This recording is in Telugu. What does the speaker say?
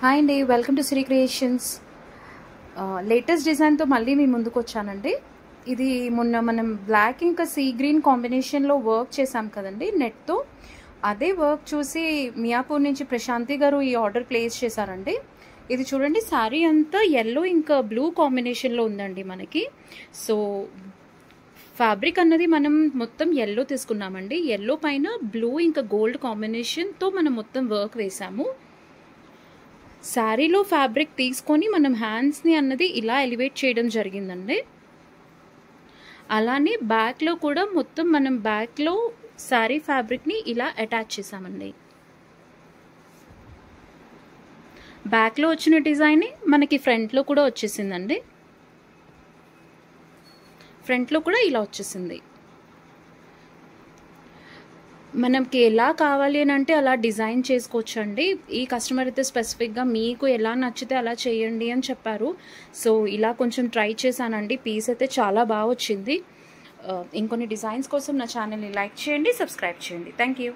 హాయ్ అండి, welcome to Shri creations. Latest డిజైన్తో మళ్ళీ మీ ముందుకు వచ్చానండి. ఇది మొన్న మనం బ్లాక్ ఇంకా సీ గ్రీన్ కాంబినేషన్లో వర్క్ చేసాం కదండి నెట్తో. అదే వర్క్ చూసి మియాపూర్ నుంచి ప్రశాంతి గారు ఈ ఆర్డర్ ప్లేస్ చేశారండి. ఇది చూడండి, శారీ అంతా ఎల్లో ఇంకా బ్లూ కాంబినేషన్లో ఉందండి మనకి. సో ఫ్యాబ్రిక్ అన్నది మనం మొత్తం ఎల్లో తీసుకున్నామండి. ఎల్లో పైన బ్లూ ఇంకా గోల్డ్ కాంబినేషన్తో మనం మొత్తం వర్క్ వేసాము. శారీలో ఫ్యాబ్రిక్ తీసుకొని మనం హ్యాండ్స్ని అన్నది ఇలా ఎలివేట్ చేయడం జరిగిందండి. అలానే బ్యాక్లో కూడా మొత్తం మనం బ్యాక్లో శారీ ఫ్యాబ్రిక్ని ఇలా అటాచ్ చేసామండి. బ్యాక్లో వచ్చిన డిజైన్ మనకి ఫ్రంట్లో కూడా వచ్చేసిందండి. ఫ్రంట్లో కూడా ఇలా వచ్చేసింది. మనకి ఎలా కావాలి అని అంటే అలా డిజైన్ చేసుకోవచ్చు అండి. ఈ కస్టమర్ అయితే స్పెసిఫిక్గా మీకు ఎలా నచ్చితే అలా చేయండి అని చెప్పారు. సో ఇలా కొంచెం ట్రై చేశానండి. పీస్ అయితే చాలా బాగా వచ్చింది. ఇంకొన్ని డిజైన్స్ కోసం నా ఛానల్ని లైక్ చేయండి, సబ్స్క్రైబ్ చేయండి. Thank you.